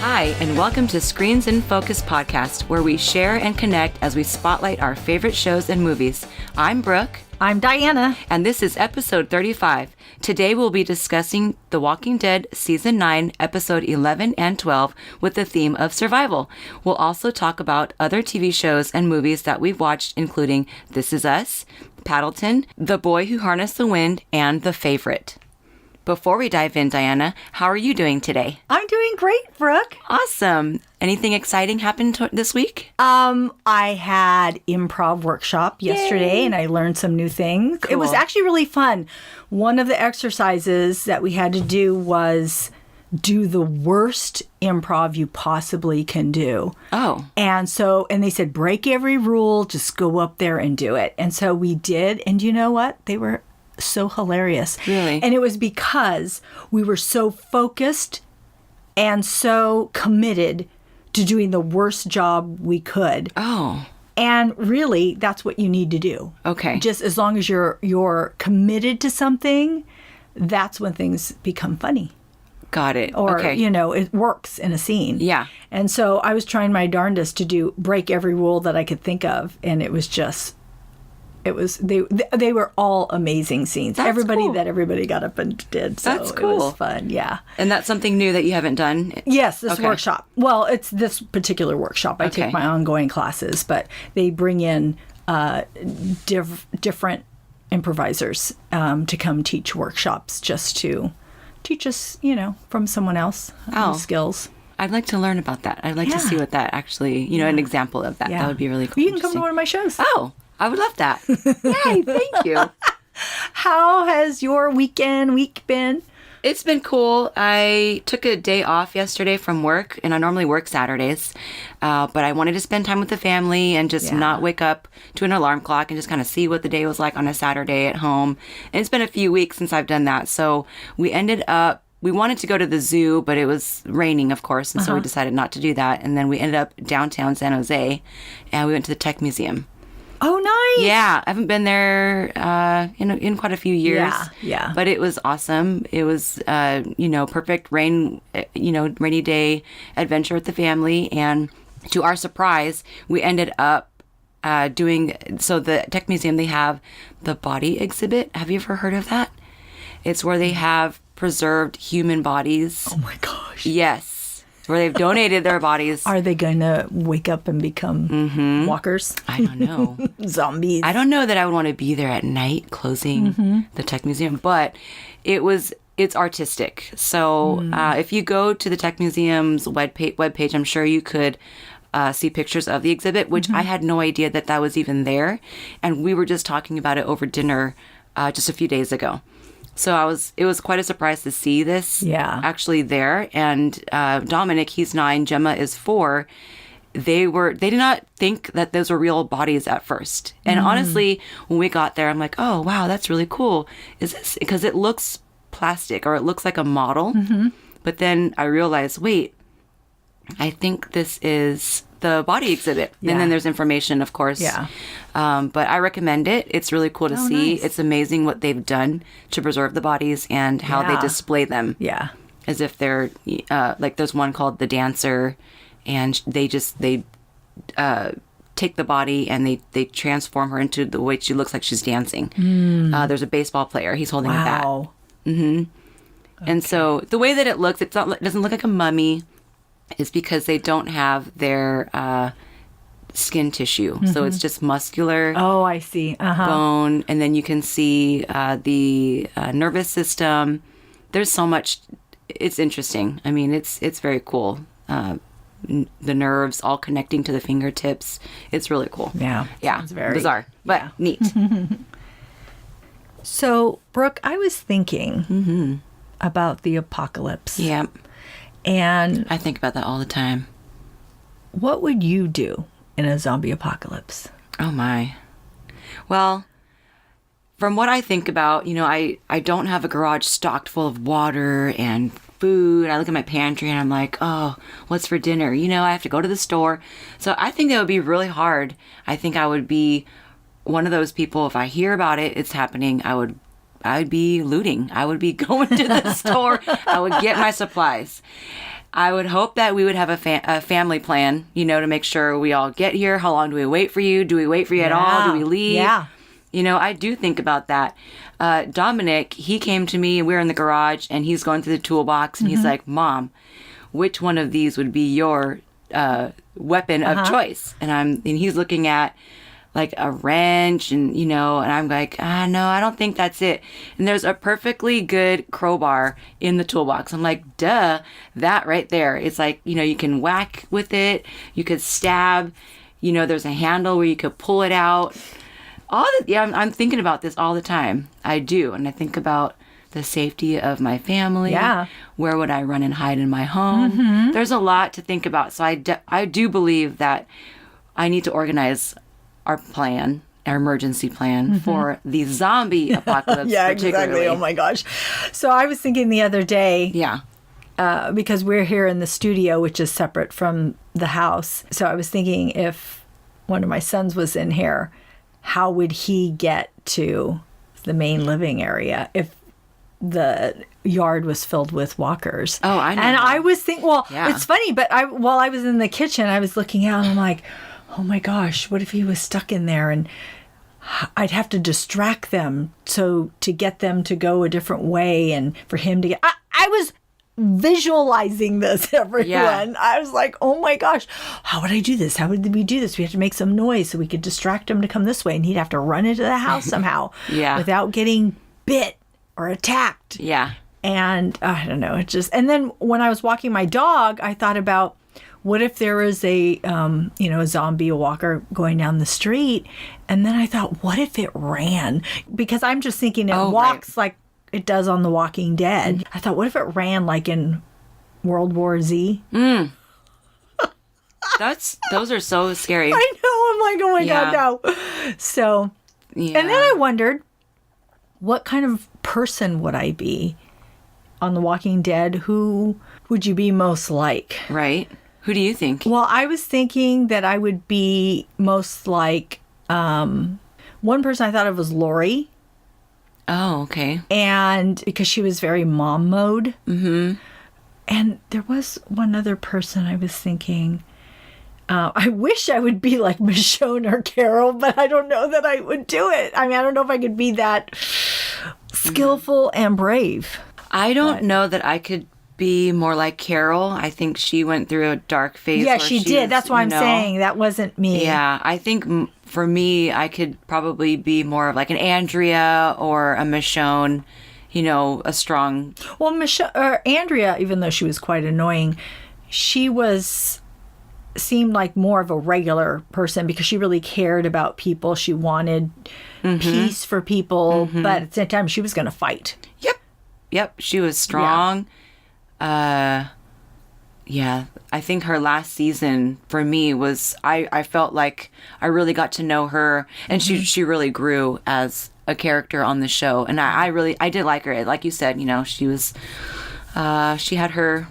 Hi, and welcome to Screens in Focus podcast, where we share and connect as we spotlight our favorite shows and movies. I'm Brooke. I'm Diana. And this is episode 35. Today we'll be discussing The Walking Dead Season 9, episode 11 and 12 with the theme of survival. We'll also talk about other TV shows and movies that we've watched, including This Is Us, Paddleton, The Boy Who Harnessed the Wind, and The Favorite. Before we dive in, Diana, how are you doing today? I'm doing great, Brooke. Awesome. Anything exciting happened this week? I had improv workshop yesterday and I learned some new things. Cool. It was actually really fun. One of the exercises that we had to do was do the worst improv you possibly can do. Oh. And they said, break every rule, just go up there and do it. And so we did. And you know what? They were so hilarious. Really? And it was because we were so focused and so committed to doing the worst job we could. Oh. And really, that's what you need to do. Okay. Just as long as you're committed to something, that's when things become funny. Got it. Or, okay. It works in a scene. Yeah. And so I was trying my darndest to break every rule that I could think of. And it was just... They were all amazing scenes. That's cool. Everybody got up and did. So That's cool. It was fun, yeah. And that's something new that you haven't done? Yes, this Okay. workshop. Well, it's this particular workshop. I Okay. take my ongoing classes, but they bring in different improvisers to come teach workshops just to teach us, from someone else skills. I'd like to learn about that. I'd like to see what that actually, an example of that. Yeah. That would be really cool. You can come to one of my shows. Oh, I would love that. Yay, thank you. How has your week been? It's been cool. I took a day off yesterday from work, and I normally work Saturdays, but I wanted to spend time with the family and just not wake up to an alarm clock and just kind of see what the day was like on a Saturday at home. And it's been a few weeks since I've done that, so we wanted to go to the zoo, but it was raining, of course, and so we decided not to do that. And then we ended up downtown San Jose, and we went to the Tech Museum. Oh, nice. Yeah, I haven't been there in quite a few years. Yeah. But it was awesome. It was, perfect rainy day adventure with the family. And to our surprise, we ended up the Tech Museum, they have the body exhibit. Have you ever heard of that? It's where they have preserved human bodies. Oh, my gosh. Yes. Where they've donated their bodies. Are they going to wake up and become walkers? I don't know. Zombies? I don't know that I would want to be there at night closing the Tech Museum, but it's artistic. So if you go to the Tech Museum's webpage, I'm sure you could see pictures of the exhibit, which I had no idea that was even there. And we were just talking about it over dinner just a few days ago. So it was quite a surprise to see this actually there. And Dominic, he's 9, Gemma is 4. They did not think that those were real bodies at first. And honestly, when we got there, I'm like, oh, wow, that's really cool. Is this because it looks plastic or it looks like a model? But then I realized, wait, I think this is the body exhibit. Yeah. And then there's information, of course. Yeah. But I recommend it. It's really cool to see. Nice. It's amazing what they've done to preserve the bodies and how they display them. Yeah. As if they're, there's one called The Dancer, and they take the body and they transform her into the way she looks like she's dancing. There's a baseball player. He's holding a bat. Okay. And so the way that it looks, it doesn't look like a mummy. Is because they don't have their skin tissue. So it's just muscular Oh, I see. bone. And then you can see the nervous system. There's so much. It's interesting. I mean, it's very cool. The nerves all connecting to the fingertips. It's really cool. Yeah. Yeah. Sounds very bizarre, but neat. So, Brooke, I was thinking about the apocalypse. Yeah. And I think about that all the time. what would you do in a zombie apocalypse? Oh, my. Well, from what I think about, I don't have a garage stocked full of water and food. I look at my pantry and I'm like, oh, what's for dinner? I have to go to the store. So I think that would be really hard. I think I would be one of those people, if I hear about it, it's happening, I'd be looting. I would be going to the store. I would get my supplies. I would hope that we would have a family plan, to make sure we all get here. How long do we wait for you? Do we wait for you at all? Do we leave? Yeah. I do think about that. Dominic, he came to me and we were in the garage and he's going through the toolbox and he's like, Mom, which one of these would be your weapon of choice? And he's looking at like a wrench and, and I'm like, no, I don't think that's it. And there's a perfectly good crowbar in the toolbox. I'm like, duh, that right there. It's like, you can whack with it. You could stab, there's a handle where you could pull it out. I'm thinking about this all the time. I do. And I think about the safety of my family. Yeah. Where would I run and hide in my home? There's a lot to think about. So I do believe that I need to organize our emergency plan for the zombie apocalypse. Yeah, exactly. Oh my gosh. So I was thinking the other day. Yeah. Because we're here in the studio, which is separate from the house. So I was thinking if one of my sons was in here, how would he get to the main living area if the yard was filled with walkers? Oh, I know. And I was thinking, Yeah. It's funny, but while I was in the kitchen, I was looking out and I'm like, oh my gosh, what if he was stuck in there and I'd have to distract them to get them to go a different way and for him to get... I was visualizing this, everyone. Yeah. I was like, oh my gosh, how would I do this? How would we do this? We have to make some noise so we could distract him to come this way, and he'd have to run into the house somehow without getting bit or attacked. Yeah. And I don't know, and then when I was walking my dog, I thought about what if there was a zombie walker going down the street, and then I thought, what if it ran? Because I'm just thinking it walks like it does on The Walking Dead. I thought, what if it ran like in World War Z? Those are so scary. I know. I'm like, oh my God, no. So, and then I wondered, what kind of person would I be on The Walking Dead? Who would you be most like? Right. Who do you think? Well, I was thinking that I would be most like, one person I thought of was Lori. Oh, okay. And because she was very mom mode. Mm-hmm. And there was one other person I was thinking, I wish I would be like Michonne or Carol, but I don't know that I would do it. I mean, I don't know if I could be that skillful and brave. I don't know that I could be more like Carol. I think she went through a dark phase. Yeah, she did. That's why I'm saying that wasn't me. Yeah, I think for me, I could probably be more of like an Andrea or a Michonne, a strong... Well, Andrea, even though she was quite annoying, she seemed like more of a regular person because she really cared about people. She wanted peace for people, but at the same time, she was going to fight. Yep. She was strong. Yeah. I think her last season for me was, I felt like I really got to know her, and she really grew as a character on the show. And I did like her. Like you said, she was, she had her,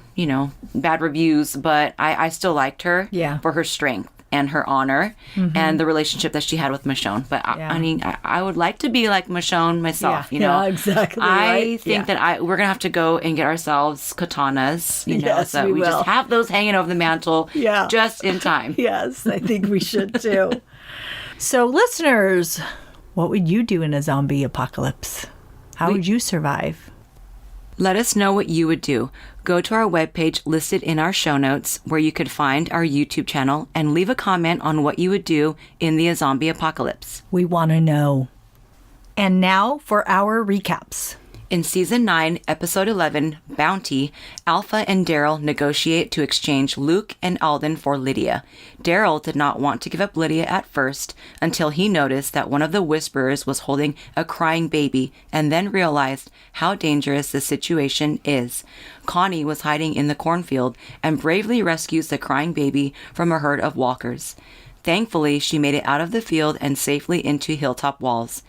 bad reviews, but I still liked her for her strength and her honor and the relationship that she had with Michonne. But I would like to be like Michonne myself, Yeah, exactly. I think that we're going to have to go and get ourselves katanas, Yes, so we will. just have those hanging over the mantle just in time. Yes, I think we should too. So listeners, what would you do in a zombie apocalypse? How would you survive? Let us know what you would do. Go to our webpage listed in our show notes where you could find our YouTube channel and leave a comment on what you would do in the zombie apocalypse. We want to know. And now for our recaps. In Season 9, Episode 11, Bounty, Alpha and Daryl negotiate to exchange Luke and Alden for Lydia. Daryl did not want to give up Lydia at first until he noticed that one of the Whisperers was holding a crying baby and then realized how dangerous the situation is. Connie was hiding in the cornfield and bravely rescues the crying baby from a herd of walkers. Thankfully, she made it out of the field and safely into Hilltop walls.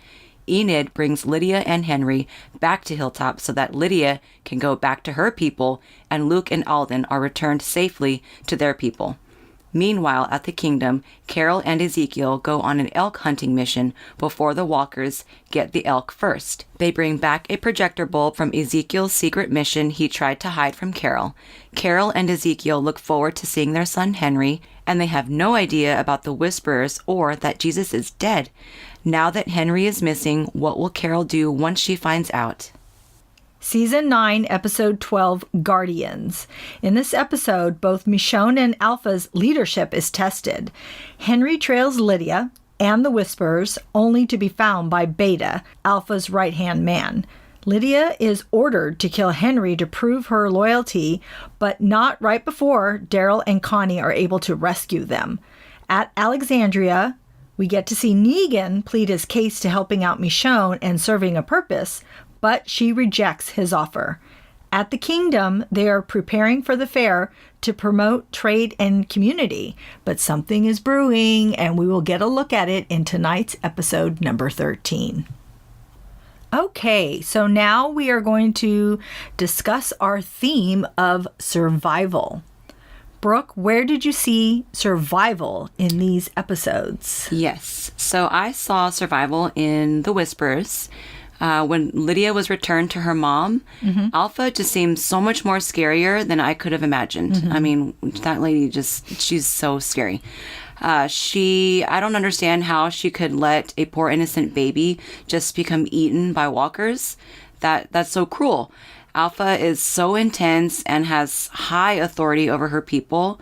Enid brings Lydia and Henry back to Hilltop so that Lydia can go back to her people and Luke and Alden are returned safely to their people. Meanwhile, at the kingdom, Carol and Ezekiel go on an elk hunting mission before the walkers get the elk first. They bring back a projector bulb from Ezekiel's secret mission he tried to hide from Carol. Carol and Ezekiel look forward to seeing their son Henry, and they have no idea about the whisperers or that Jesus is dead. Now that Henry is missing, what will Carol do once she finds out? Season 9, Episode 12, Guardians. In this episode, both Michonne and Alpha's leadership is tested. Henry trails Lydia and the Whisperers, only to be found by Beta, Alpha's right-hand man. Lydia is ordered to kill Henry to prove her loyalty, but not right before Daryl and Connie are able to rescue them. At Alexandria, we get to see Negan plead his case to helping out Michonne and serving a purpose, but she rejects his offer. At the kingdom, they are preparing for the fair to promote trade and community, but something is brewing, and we will get a look at it in tonight's episode number 13. Okay, so now we are going to discuss our theme of survival. Brooke, where did you see survival in these episodes? Yes, so I saw survival in The Whisperers. When Lydia was returned to her mom, Alpha just seems so much more scarier than I could have imagined. I mean, that lady she's so scary. I don't understand how she could let a poor innocent baby just become eaten by walkers. That's so cruel. Alpha is so intense and has high authority over her people.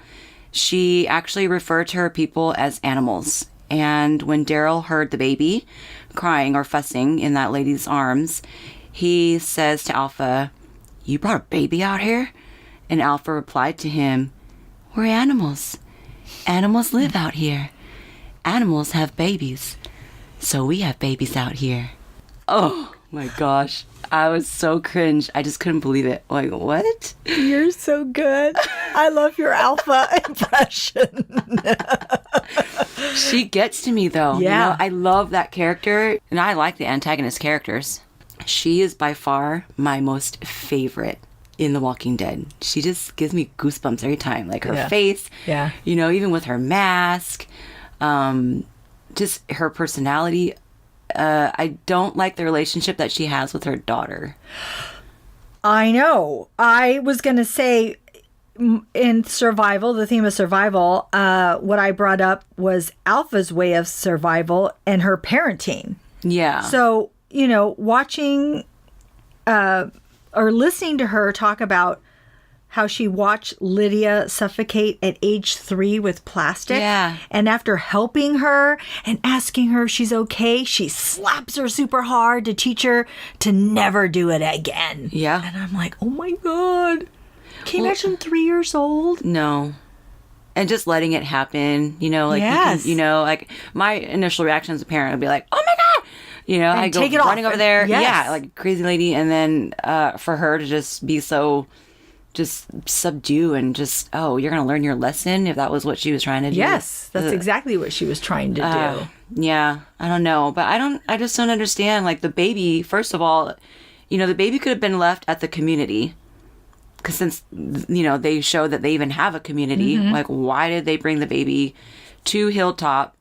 She actually referred to her people as animals. And when Daryl heard the baby crying or fussing in that lady's arms, he says to Alpha, "You brought a baby out here?" And Alpha replied to him, "We're animals. Animals live out here. Animals have babies. So we have babies out here." Oh my gosh. I was so cringe. I just couldn't believe it. Like, what? You're so good. I love your Alpha impression. She gets to me, though. Yeah. You know, I love that character, and I like the antagonist characters. She is by far my most favorite in The Walking Dead. She just gives me goosebumps every time. Like, her face, you know, even with her mask, just her personality. I don't like the relationship that she has with her daughter. I know. I was going to say, in survival, the theme of survival, what I brought up was Alpha's way of survival and her parenting. Yeah. So, you know, watching or listening to her talk about how she watched Lydia suffocate at age 3 with plastic. Yeah. And after helping her and asking her if she's okay, she slaps her super hard to teach her to never do it again. Yeah. And I'm like, oh my God. Can you imagine 3 years old? No. And just letting it happen, you know, like, yes. you know, like my initial reaction as a parent would be like, oh my God. You know, I go take it running off. over there. Yes. Yeah, like a crazy lady. And then for her to just be so just subdue and just, oh, you're going to learn your lesson, if that was what she was trying to do. Yes, that's exactly what she was trying to do. Yeah, I don't know. But I just don't understand. Like, the baby, first of all, you know, the baby could have been left at the community. Because since, you know, they show that they even have a community, like, why did they bring the baby to Hilltop?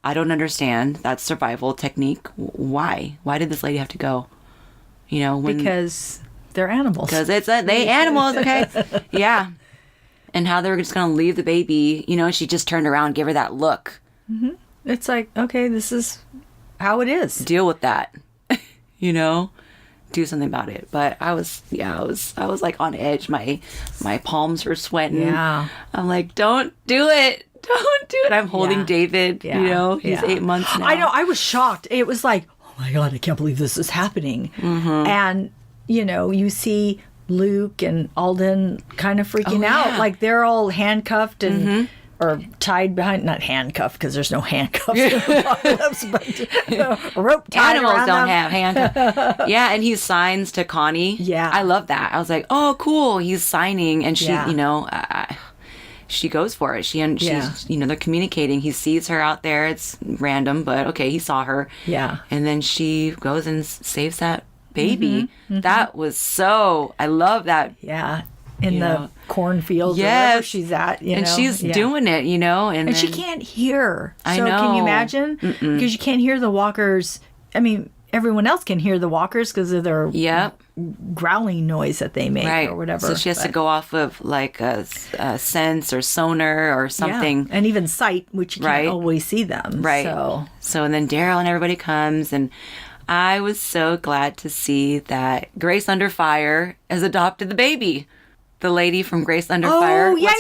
I don't understand. That's survival technique. Why? Why did this lady have to go? You know, because they're animals. Because they animals, okay? Yeah. And how they were just going to leave the baby, you know, she just turned around, give her that look. It's like, okay, this is how it is. Deal with that. You know? Do something about it. But I was like on edge. My palms were sweating. Yeah. I'm like, don't do it. Don't do it. I'm holding David, you know, he's 8 months now. I know, I was shocked. It was like, oh my God, I can't believe this is happening. And, you know, you see Luke and Alden kind of freaking out. Like, they're all handcuffed and or tied behind, not handcuffed because there's no handcuffs in apocalypse, but rope tied Animals around don't them. have handcuffs. Yeah, and he signs to Connie. Yeah. I love that. I was like, oh, cool. He's signing. And she, Yeah. you know, she goes for it. She's, you know, they're communicating. He sees her out there. It's random, but okay, he saw her. Yeah. And then she goes and saves that baby. That was so, I love that. Yeah. in the cornfields or wherever she's at. And she's doing it, and she can't hear. I so know. Can you imagine? Because you can't hear the walkers. I mean, everyone else can hear the walkers because of their growling noise that they make or whatever. So she has to go off of like a sense or sonar or something. And even sight, which you can't always see them. Right. So and then Daryl and everybody comes, and I was so glad to see that Grace Under Fire has adopted the baby. The lady from Grace Under Fire. Oh, yeah.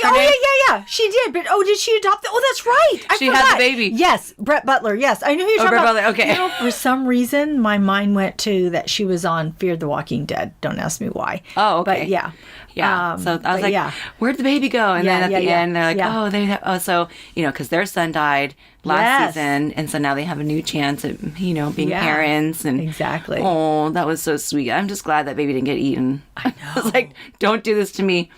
Yeah. She did. But, did she adopt it? Oh, that's right. She had the baby. Yes. Brett Butler. Yes. I knew who you were talking about. Brett Butler. Okay. For some reason, my mind went to that she was on Fear the Walking Dead. Don't ask me why. Oh, okay. But, yeah. Yeah. So I was like, where'd the baby go? And then at the end, they're like, so, because their son died last season. And so now they have a new chance at, being parents. And exactly. Oh, that was so sweet. I'm just glad that baby didn't get eaten. I know. I was like, don't do this to me.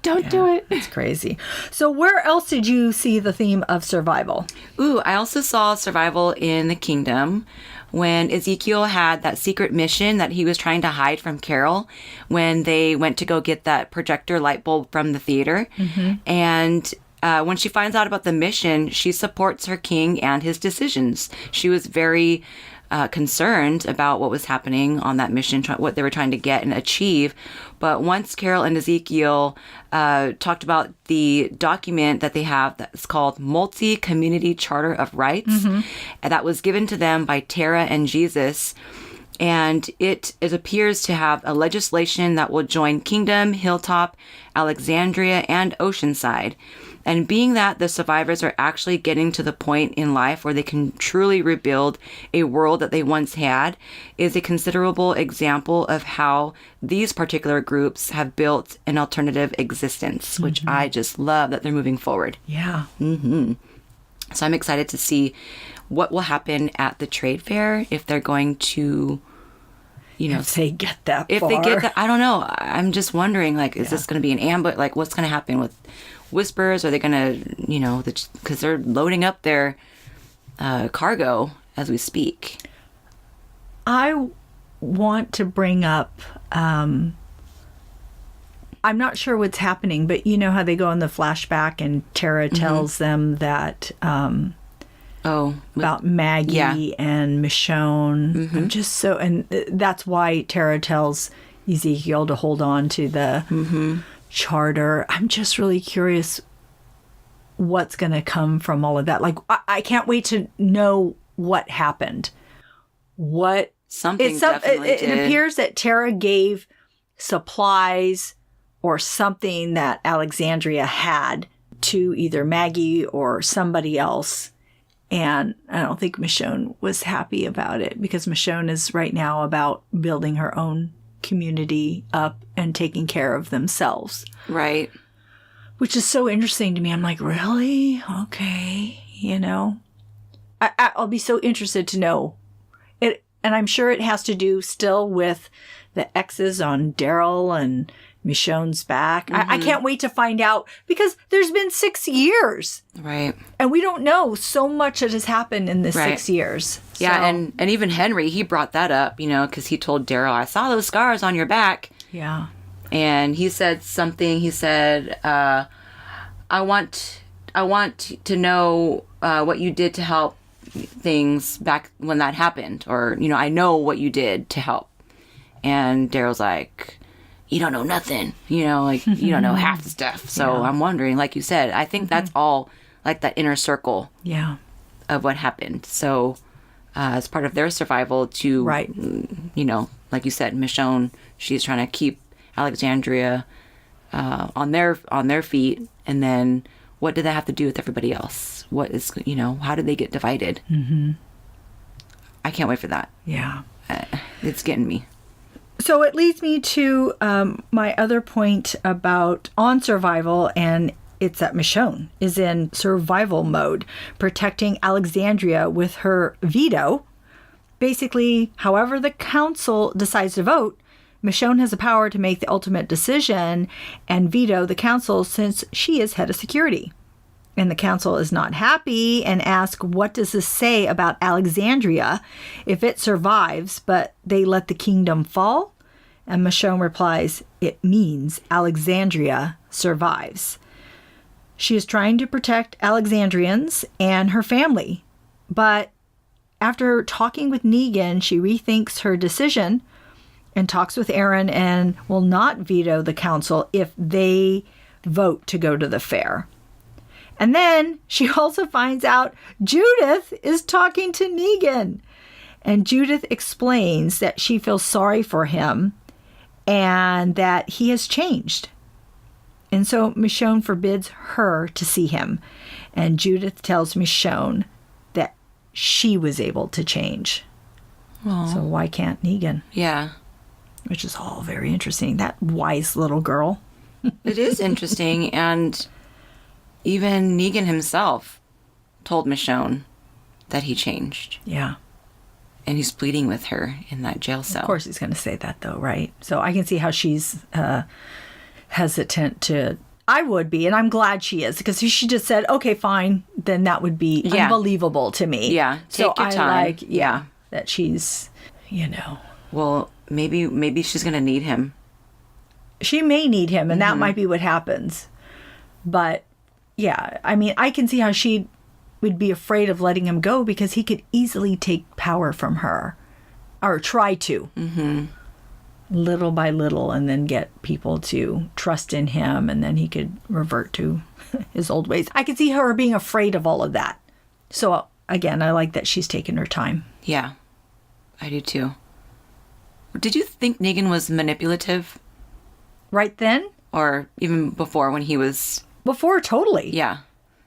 Don't do it. It's crazy. So where else did you see the theme of survival? Ooh, I also saw survival in the kingdom when Ezekiel had that secret mission that he was trying to hide from Carol when they went to go get that projector light bulb from the theater. And when she finds out about the mission, she supports her king and his decisions. She was very concerned about what was happening on that mission, what they were trying to get and achieve. But once Carol and Ezekiel talked about the document that they have that's called Multi-Community Charter of Rights, and that was given to them by Tara and Jesus, and it appears to have a legislation that will join Kingdom, Hilltop, Alexandria, and Oceanside. And being that the survivors are actually getting to the point in life where they can truly rebuild a world that they once had is a considerable example of how these particular groups have built an alternative existence, which I just love that they're moving forward. Yeah. So I'm excited to see what will happen at the trade fair if they're going to, if they get that if far. they get that, I don't know. I'm just wondering, is this going to be an ambush? Like, what's going to happen with Whispers? Are they going to, because they're loading up their cargo as we speak. I want to bring up, I'm not sure what's happening, but you know how they go in the flashback and Tara tells them that, about Maggie and Michonne. I'm just and that's why Tara tells Ezekiel to hold on to the charter. I'm just really curious what's going to come from all of that. Like, I can't wait to know what happened. Something definitely did. It appears that Tara gave supplies or something that Alexandria had to either Maggie or somebody else. And I don't think Michonne was happy about it because Michonne is right now about building her own community up and taking care of themselves. Right. Which is so interesting to me. I'm like, really? Okay. I'll be so interested to know it. And I'm sure it has to do still with the X's on Daryl and Michonne's back. I can't wait to find out because there's been 6 years. Right. And we don't know so much that has happened in this 6 years. Yeah. So. And even Henry, he brought that up, because he told Daryl, I saw those scars on your back. Yeah. And he said something. He said, I want to know what you did to help things back when that happened. Or, I know what you did to help. And Daryl's like, you don't know nothing, you don't know half the stuff. So I'm wondering, like you said, I think that's all like that inner circle of what happened. So as part of their survival to, like you said, Michonne, she's trying to keep Alexandria on their feet. And then what did that have to do with everybody else? What is, how did they get divided? I can't wait for that. Yeah. It's getting me. So it leads me to my other point about on survival, and it's that Michonne is in survival mode, protecting Alexandria with her veto. Basically, however the council decides to vote, Michonne has the power to make the ultimate decision and veto the council since she is head of security. And the council is not happy and ask, what does this say about Alexandria if it survives, but they let the kingdom fall? And Michonne replies, "It means Alexandria survives." She is trying to protect Alexandrians and her family. But after talking with Negan, she rethinks her decision and talks with Aaron and will not veto the council if they vote to go to the fair. And then she also finds out Judith is talking to Negan. And Judith explains that she feels sorry for him and that he has changed. And so Michonne forbids her to see him. And Judith tells Michonne that she was able to change. Aww. So why can't Negan? Yeah. Which is all very interesting. That wise little girl. It is interesting. And even Negan himself told Michonne that he changed. Yeah. And he's pleading with her in that jail cell. Of course he's going to say that, though, right? So I can see how she's hesitant to... I would be, and I'm glad she is, because if she just said, okay, fine, then that would be unbelievable to me. Yeah, take your time. That she's, Well, maybe she's going to need him. She may need him, and that might be what happens. But, yeah, I mean, I can see how she would be afraid of letting him go because he could easily take power from her, or try to. Mm-hmm. Little by little, and then get people to trust in him, and then he could revert to his old ways. I could see her being afraid of all of that. So, again, I like that she's taken her time. Yeah, I do too. Did you think Negan was manipulative? Right then? Or even before when he was... Before, totally. Yeah.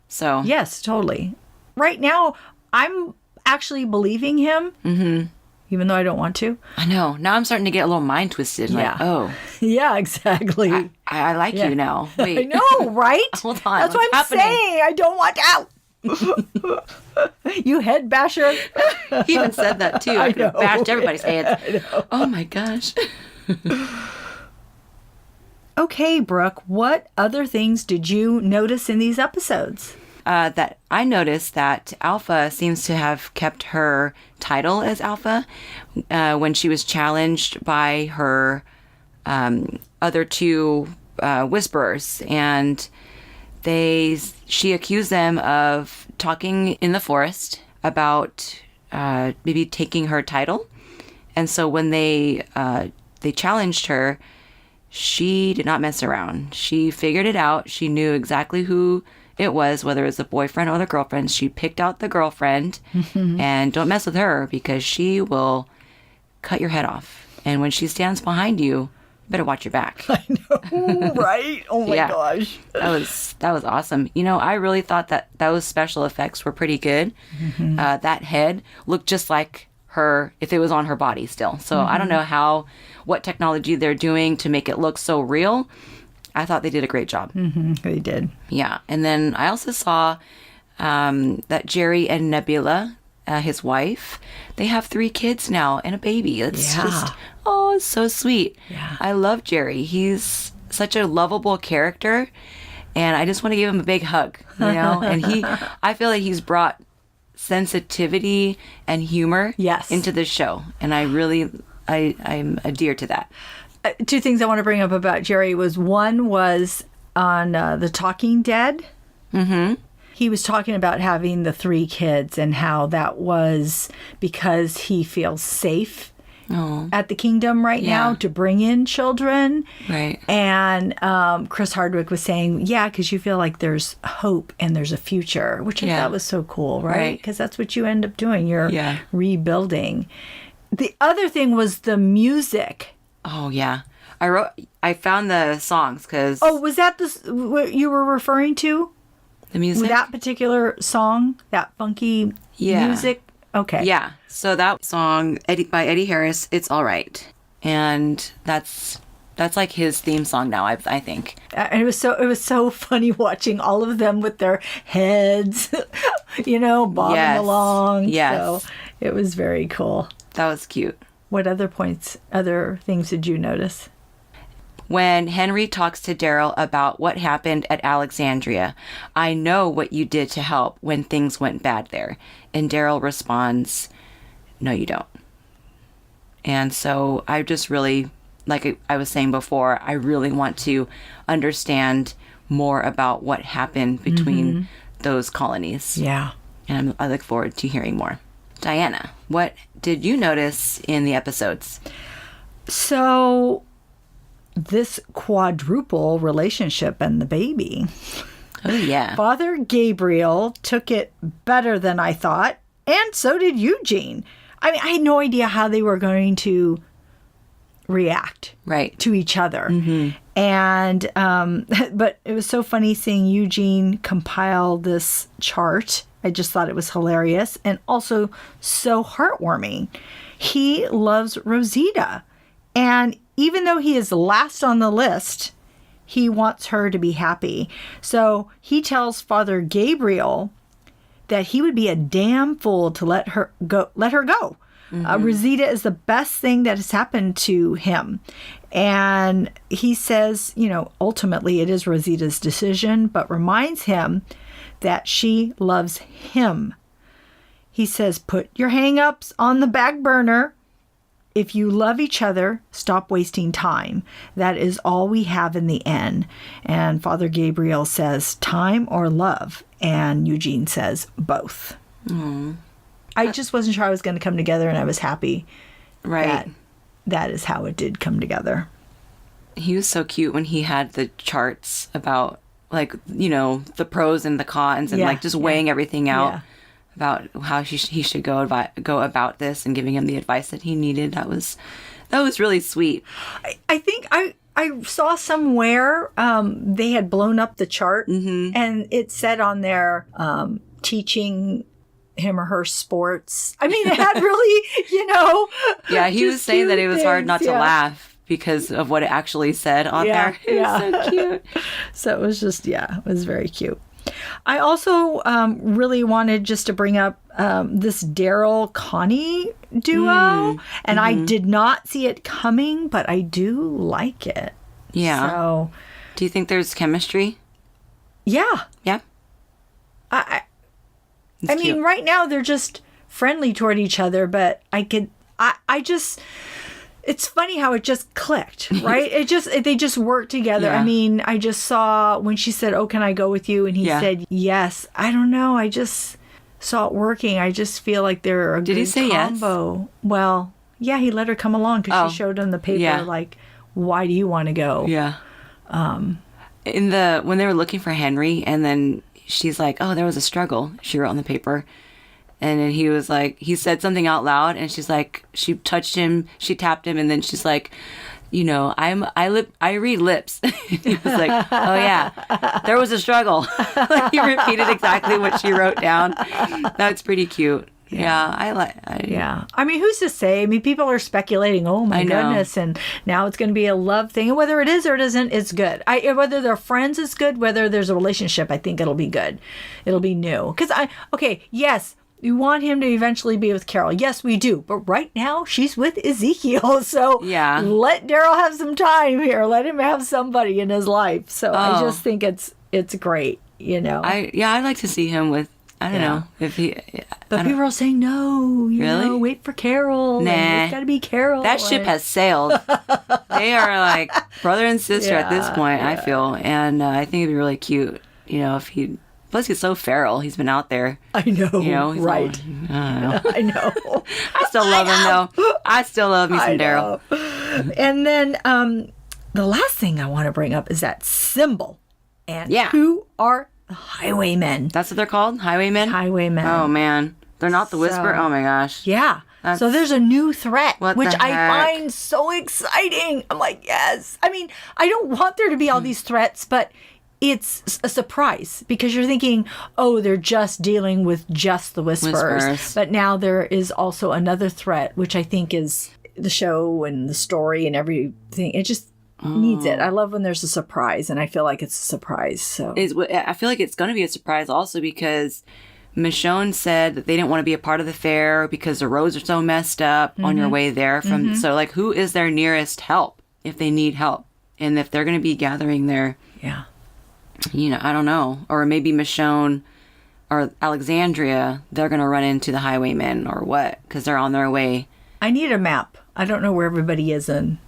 So... Yes, totally. Right now, I'm actually believing him. Mm-hmm. Even though I don't want to. I know. Now I'm starting to get a little mind twisted. Yeah. Like, oh. Yeah, exactly. I like you now. Wait. I know, right? Hold on. That's what I'm saying. I don't want out. You head basher. He even said that too. I could have bashed everybody's heads. Oh my gosh. Okay, Brooke, what other things did you notice in these episodes? That I noticed that Alpha seems to have kept her title as Alpha when she was challenged by her other two whisperers, and she accused them of talking in the forest about maybe taking her title, and so when they challenged her, she did not mess around. She figured it out. She knew exactly who it was, whether it was the boyfriend or the girlfriend. She picked out the girlfriend, and don't mess with her because she will cut your head off. And when she stands behind you, you better watch your back. I know, right? Oh my gosh. That was awesome. I really thought that those special effects were pretty good. That head looked just like her if it was on her body still. So I don't know what technology they're doing to make it look so real. I thought they did a great job. They did. Yeah. And then I also saw that Jerry and Nebula, his wife, they have 3 kids now and a baby. It's just, it's so sweet. Yeah. I love Jerry. He's such a lovable character, and I just want to give him a big hug, And I feel like he's brought sensitivity and humor into the show, and I'm adhere to that. 2 things I want to bring up about Jerry one was on The Talking Dead. Mm-hmm. He was talking about having the 3 kids and how that was because he feels safe at the kingdom right now to bring in children. Right. And Chris Hardwick was saying, because you feel like there's hope and there's a future, which I thought was so cool, right? Because that's what you end up doing. You're rebuilding. The other thing was the music. Oh, yeah. I found the songs because... Oh, was that what you were referring to? The music? That particular song? That funky music? Okay. Yeah. So that song by Eddie Harris, It's All Right. And that's like his theme song now, I think. And it was so funny watching all of them with their heads, bobbing along. Yes. So it was very cool. That was cute. What other things did you notice? When Henry talks to Daryl about what happened at Alexandria, I know what you did to help when things went bad there. And Daryl responds, no, you don't. And so I just really like I was saying before, I really want to understand more about what happened between those colonies. Yeah. And I look forward to hearing more. Diana, what did you notice in the episodes? So this quadruple relationship and the baby. Oh, yeah. Father Gabriel took it better than I thought, and so did Eugene. I mean, I had no idea how they were going to react to each other. And, but it was so funny seeing Eugene compile this chart. I just thought it was hilarious and also so heartwarming. He loves Rosita. And even though he is last on the list, he wants her to be happy. So he tells Father Gabriel that he would be a damn fool to let her go. Rosita is the best thing that has happened to him. And he says, ultimately it is Rosita's decision, but reminds him that she loves him. He says, put your hang-ups on the back burner. If you love each other, stop wasting time. That is all we have in the end. And Father Gabriel says, time or love? And Eugene says, both. I just wasn't sure I was going to come together, and I was happy that is how it did come together. He was so cute when he had the charts about, like, the pros and the cons and like just weighing everything out about how he should go about this and giving him the advice that he needed. That was really sweet. I think I saw somewhere they had blown up the chart and it said on there teaching him or her sports. I mean, it had really, Yeah, he was saying that it was hard not to laugh because of what it actually said on there. It was so cute. So it was just, it was very cute. I also really wanted just to bring up this Daryl Connie duo, and I did not see it coming, but I do like it. Yeah. So, do you think there's chemistry? Yeah. Yeah. I mean, right now they're just friendly toward each other, but I just. It's funny how it just clicked, right? They just worked together. Yeah. I mean, I just saw when she said, "Oh, can I go with you?" and he said, "Yes." I don't know. I just saw it working. I just feel like they're a good combo. Yes? Well, yeah, he let her come along because she showed him the paper. Like, why do you want to go? Yeah. When they were looking for Henry, and then she's like, "Oh, there was a struggle." She wrote on the paper. And then he was like, he said something out loud, and she's like, she touched him, she tapped him, and then she's like, I read lips. He was like, oh yeah, there was a struggle. Like, he repeated exactly what she wrote down. That's pretty cute. Yeah, I mean, who's to say? I mean, people are speculating. Oh my goodness, and now it's going to be a love thing. And whether it is or it isn't, it's good. Whether they're friends is good. Whether there's a relationship, I think it'll be good. It'll be new. Yes. We want him to eventually be with Carol. Yes, we do. But right now, she's with Ezekiel. So let Daryl have some time here. Let him have somebody in his life. So I just think it's great, I'd like to see him with, I don't know. If he. But people are saying, no, wait for Carol. Nah. It's got to be Carol. That ship has sailed. They are like brother and sister at this point, I feel. And I think it'd be really cute, if he... Plus, he's so feral. He's been out there. I know. Right. I know. I still love him, though. I still love me some Daryl. And then the last thing I want to bring up is that symbol. And who are the highwaymen? That's what they're called? Highwaymen? Highwaymen. Oh, man. They're not the Whisper? Oh, my gosh. Yeah. So there's a new threat, which I find so exciting. I'm like, yes. I mean, I don't want there to be all these threats, but... it's a surprise because you're thinking, oh, they're just dealing with just the Whisperers. But now there is also another threat, which I think is the show and the story and everything. It just needs it. I love when there's a surprise, and I feel like it's a surprise. So I feel like it's going to be a surprise also because Michonne said that they didn't want to be a part of the fair because the roads are so messed up on your way there. So, like, who is their nearest help if they need help? And if they're going to be gathering there. Yeah. I don't know. Or maybe Michonne or Alexandria, they're going to run into the highwaymen or what? Because they're on their way. I need a map. I don't know where everybody is in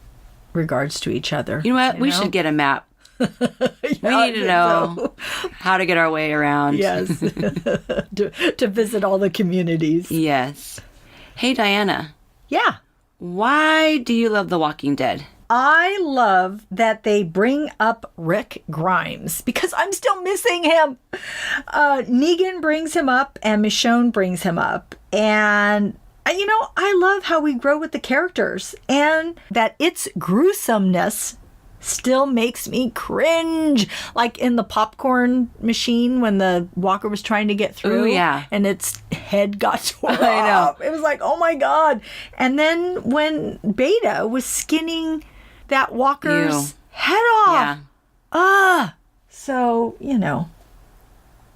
regards to each other. You know what? We should get a map. We need to know how to get our way around. Yes. to visit all the communities. Yes. Hey, Diana. Yeah. Why do you love The Walking Dead? I love that they bring up Rick Grimes because I'm still missing him. Negan brings him up and Michonne brings him up. And, I love how we grow with the characters and that its gruesomeness still makes me cringe. Like in the popcorn machine when the walker was trying to get through. Ooh, yeah. And its head got torn I know. off. It was like, oh my God. And then when Beta was skinning that walker's head off. Yeah. So,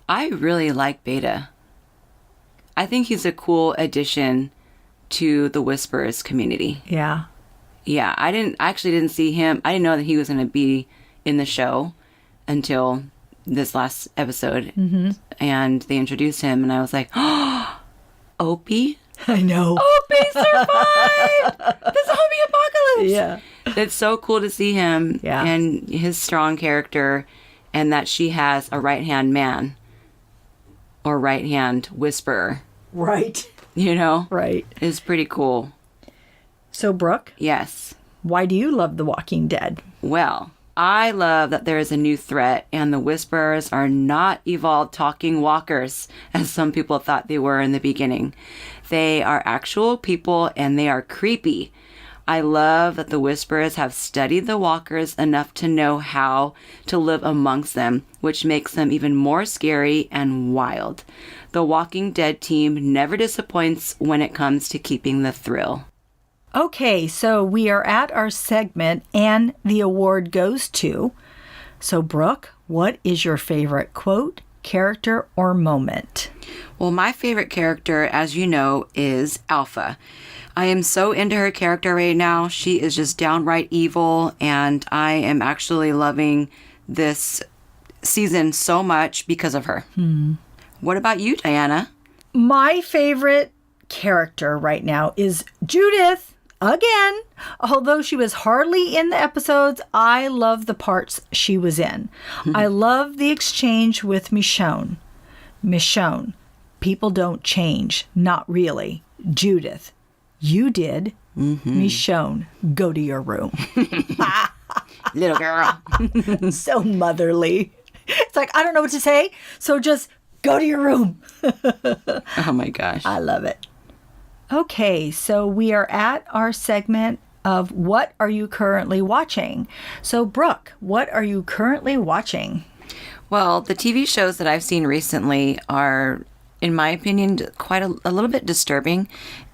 I really like Beta. I think he's a cool addition to the Whisperers community. Yeah. Yeah, I actually didn't see him. I didn't know that he was going to be in the show until this last episode. Mm-hmm. And they introduced him, and I was like, oh, Opie? I know. Opie survived the zombie apocalypse! Yeah. It's so cool to see him and his strong character, and that she has a right-hand man or right-hand whisperer. Right. Right. It's pretty cool. So, Brooke? Yes. Why do you love The Walking Dead? Well, I love that there is a new threat, and the Whisperers are not evolved talking walkers, as some people thought they were in the beginning. They are actual people, and they are creepy. I love that the Whisperers have studied the walkers enough to know how to live amongst them, which makes them even more scary and wild. The Walking Dead team never disappoints when it comes to keeping the thrill. Okay, so we are at our segment, and the award goes to. So, Brooke, what is your favorite quote, character, or moment? Well, my favorite character, as you know, is Alpha. I am so into her character right now. She is just downright evil, and I am actually loving this season so much because of her. What about you, Diana? My favorite character right now is Judith. Again, although she was hardly in the episodes, I love the parts she was in. I love the exchange with Michonne. Michonne, people don't change. Not really. Judith, you did. Michonne, go to your room. Little girl. So motherly. It's like, I don't know what to say, so just go to your room. Oh my gosh. I love it. Okay, so we are at our segment of what are you currently watching? So, Brooke, what are you currently watching? Well, the TV shows that I've seen recently are, in my opinion, quite a little bit disturbing.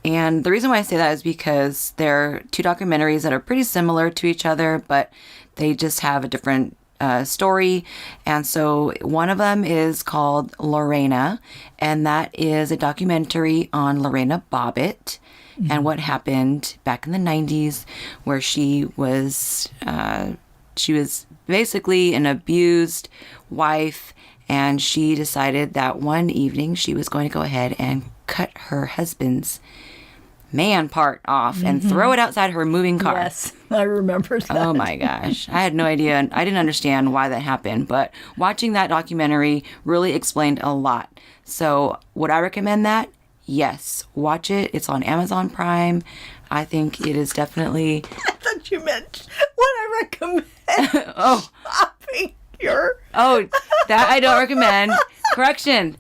And the reason why I say that is because they're two documentaries that are pretty similar to each other, but they just have a different story. And so one of them is called Lorena, and that is a documentary on Lorena Bobbitt and what happened back in the 90s, where she was basically an abused wife, and she decided that one evening she was going to go ahead and cut her husband's man part off and throw it outside her moving car. Yes, I remember that. Oh my gosh. I had no idea. I didn't understand why that happened, but watching that documentary really explained a lot. So would I recommend that? Yes. Watch it. It's on Amazon Prime. I think it is definitely... I thought you meant what I recommend. Shopping your... Oh, that I don't recommend. Correction.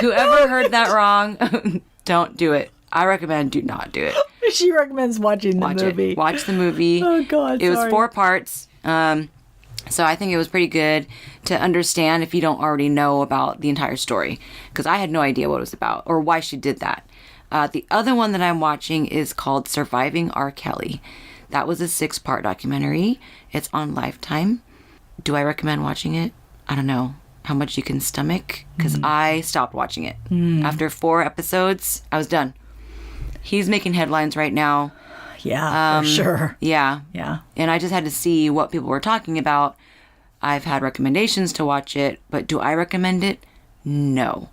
Whoever heard that wrong, don't do it. I recommend do not do it. She recommends watching the movie. It. Watch the movie. Oh, God, It was sorry. 4 parts. So I think it was pretty good to understand if you don't already know about the entire story. Because I had no idea what it was about or why she did that. The other one that I'm watching is called Surviving R. Kelly. That was a 6-part documentary. It's on Lifetime. Do I recommend watching it? I don't know how much you can stomach. Because I stopped watching it. After 4 episodes, I was done. He's making headlines right now. Yeah, for sure. Yeah. Yeah. And I just had to see what people were talking about. I've had recommendations to watch it, but do I recommend it? No.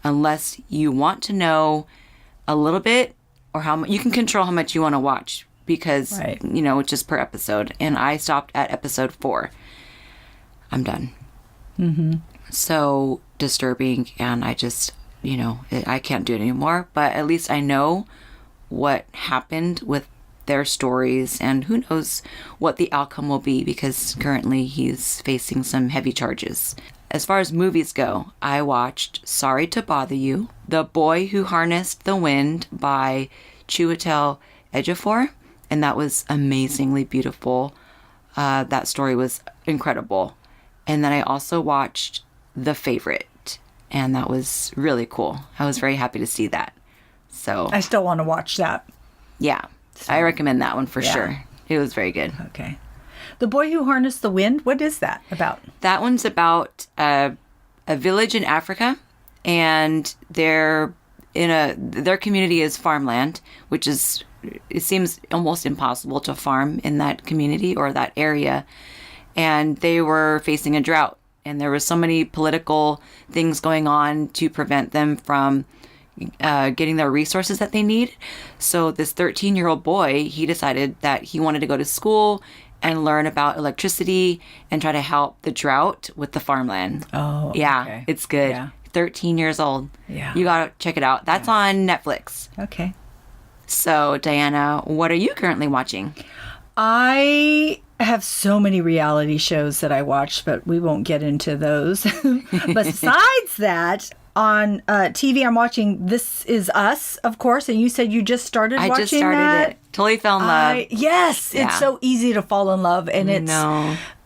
Unless you want to know a little bit or how much, you can control how much you want to watch. because, Right. it's just per episode. And I stopped at episode 4. I'm done. So disturbing. And I just, I can't do it anymore. But at least I know what happened with their stories, and who knows what the outcome will be, because currently he's facing some heavy charges. As far as movies go, I watched Sorry to Bother You, The Boy Who Harnessed the Wind by Chiwetel Ejiofor, and that was amazingly beautiful. That story was incredible. And then I also watched The Favorite, and that was really cool. I was very happy to see that. So I still want to watch that. yeah, I recommend that one for Yeah. sure. It was very good. Okay. The Boy Who Harnessed the Wind, what is that about? That one's about a village in Africa, and their community is farmland, which is, it seems almost impossible to farm in that community or that area. And they were facing a drought, and there was so many political things going on to prevent them from getting the resources that they need. So this 13-year-old boy, he decided that he wanted to go to school and learn about electricity and try to help the drought with the farmland. Oh, yeah, okay. it's good. Yeah. 13 years old. Yeah. You gotta check it out. That's on Netflix. Okay. So Diana, what are you currently watching? I have so many reality shows that I watch, but we won't get into those. Besides that, on TV, I'm watching This Is Us, of course, and you said you just started watching that. I just started it. Totally fell in love. Yes, Yeah. it's so easy to fall in love, and it's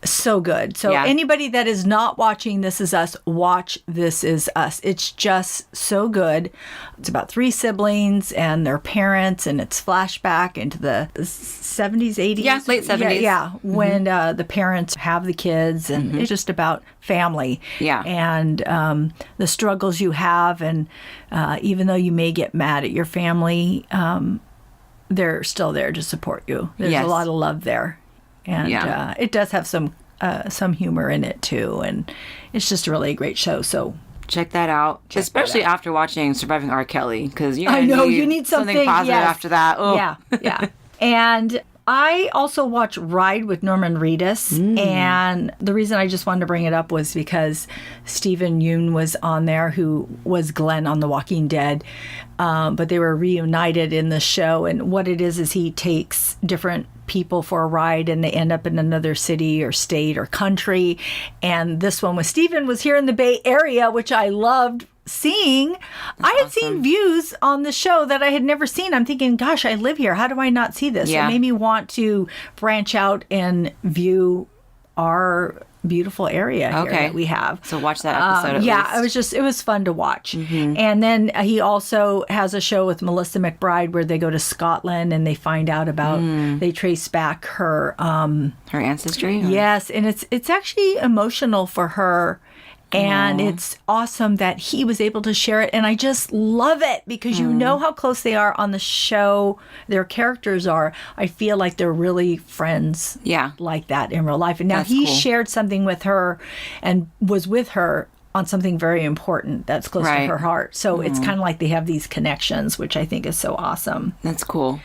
so good. So Yeah. anybody that is not watching This Is Us, watch This Is Us. It's just so good. It's about 3 siblings and their parents, and it's flashback into the 70s, 80s. Yeah, late 70s. Yeah, when the parents have the kids, and it's just about family. Yeah. And the struggles you have, and even though you may get mad at your family, they're still there to support you. There's Yes. a lot of love there. And Yeah. it does have some humor in it too, and it's just really a great show. So Check that out, especially after watching Surviving R. Kelly, because you need something positive yes. after that. Oh. Yeah. And I also watch Ride with Norman Reedus, and the reason I just wanted to bring it up was because Stephen Yeun was on there, who was Glenn on The Walking Dead, but they were reunited in the show. And what it is he takes different people for a ride, and they end up in another city or state or country. And this one with Stephen was here in the Bay Area, which I loved seeing. I had seen views on the show that I had never seen. I'm thinking, gosh, I live here. How do I not see this? Yeah. It made me want to branch out and view our beautiful area here that we have. So watch that episode at least. It was fun to watch. And then he also has a show with Melissa McBride where they go to Scotland and they find out about, they trace back her Her ancestry? yes, and it's actually emotional for her. And it's awesome that he was able to share it. And I just love it because you know how close they are on the show. Their characters are. I feel like they're really friends like that in real life. And now That's he cool. shared something with her and was with her on something very important that's close to her heart. So it's kind of like they have these connections, which I think is so awesome. That's cool.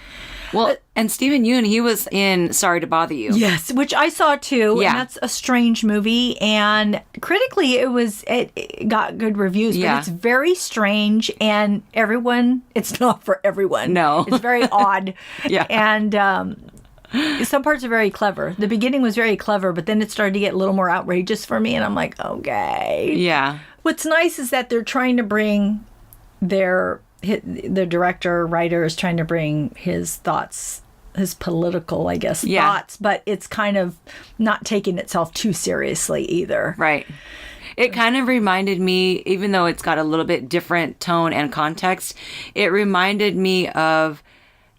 Well, and Stephen Yeun, he was in Sorry to Bother You. Yes, which I saw too. Yeah. And that's a strange movie. And critically, it got good reviews. Yeah. But it's very strange. And it's not for everyone. No. It's very odd. Yeah. And some parts are very clever. The beginning was very clever, but then it started to get a little more outrageous for me. And I'm like, okay. Yeah. What's nice is that they're trying to bring the director, writer is trying to bring his thoughts, his political, I guess, thoughts, but it's kind of not taking itself too seriously either. Right. It kind of reminded me, even though it's got a little bit different tone and context, it reminded me of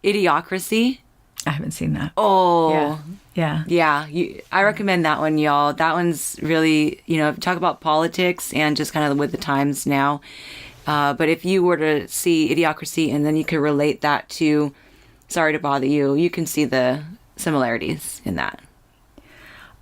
Idiocracy. I haven't seen that. Oh. Yeah. Yeah. I recommend that one, y'all. That one's really, talk about politics and just kind of with the times now. But if you were to see Idiocracy and then you could relate that to Sorry to Bother You, you can see the similarities in that.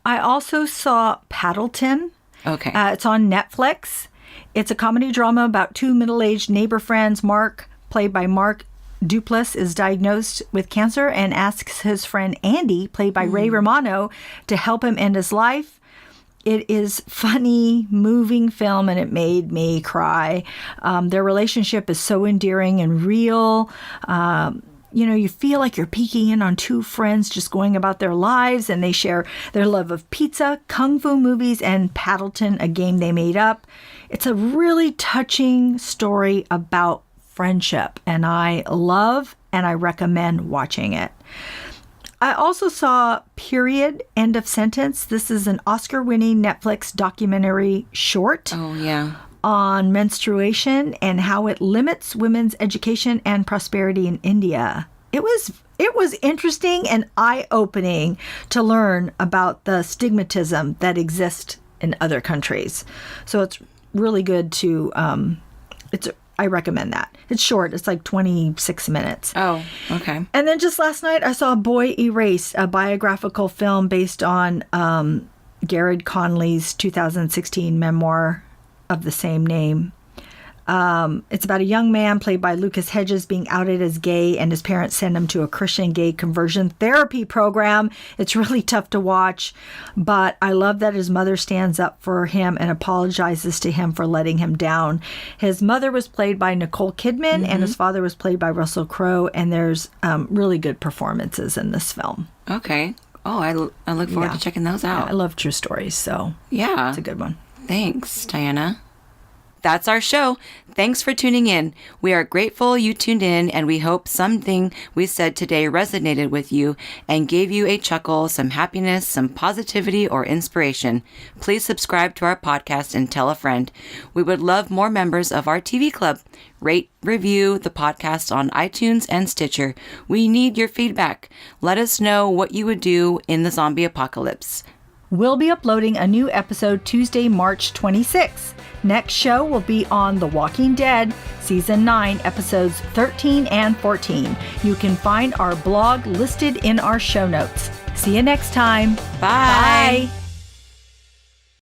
I also saw Paddleton. Okay. It's on Netflix. It's a comedy drama about 2 middle-aged neighbor friends. Mark, played by Mark Duplass is diagnosed with cancer and asks his friend Andy, played by Ray Romano, to help him end his life. It is funny, moving film, and it made me cry. Their relationship is so endearing and real. You feel like you're peeking in on two friends just going about their lives, and they share their love of pizza, kung fu movies, and Paddleton, a game they made up. It's a really touching story about friendship, and I love and I recommend watching it. I also saw Period, End of Sentence. This is an Oscar-winning Netflix documentary short. Oh, yeah. On menstruation and how it limits women's education and prosperity in India. It was interesting and eye-opening to learn about the stigmatism that exists in other countries. So it's really good to I recommend that. It's short. It's like 26 minutes. Oh, okay. And then just last night, I saw Boy Erased, a biographical film based on Garrett Conley's 2016 memoir of the same name. It's about a young man played by Lucas Hedges being outed as gay, and his parents send him to a Christian gay conversion therapy program. It's really tough to watch, but I love that his mother stands up for him and apologizes to him for letting him down. His mother was played by Nicole Kidman, and his father was played by Russell Crowe, and there's really good performances in this film. Okay. Oh, I look forward to checking those out. Yeah, I love true stories, so yeah, it's a good one. Thanks, Diana. That's our show. Thanks for tuning in. We are grateful you tuned in, and we hope something we said today resonated with you and gave you a chuckle, some happiness, some positivity, or inspiration. Please subscribe to our podcast and tell a friend. We would love more members of our TV club. Rate, review the podcast on iTunes and Stitcher. We need your feedback. Let us know what you would do in the zombie apocalypse. We'll be uploading a new episode Tuesday, March 26th. Next show will be on The Walking Dead, Season 9, Episodes 13 and 14. You can find our blog listed in our show notes. See you next time. Bye. Bye.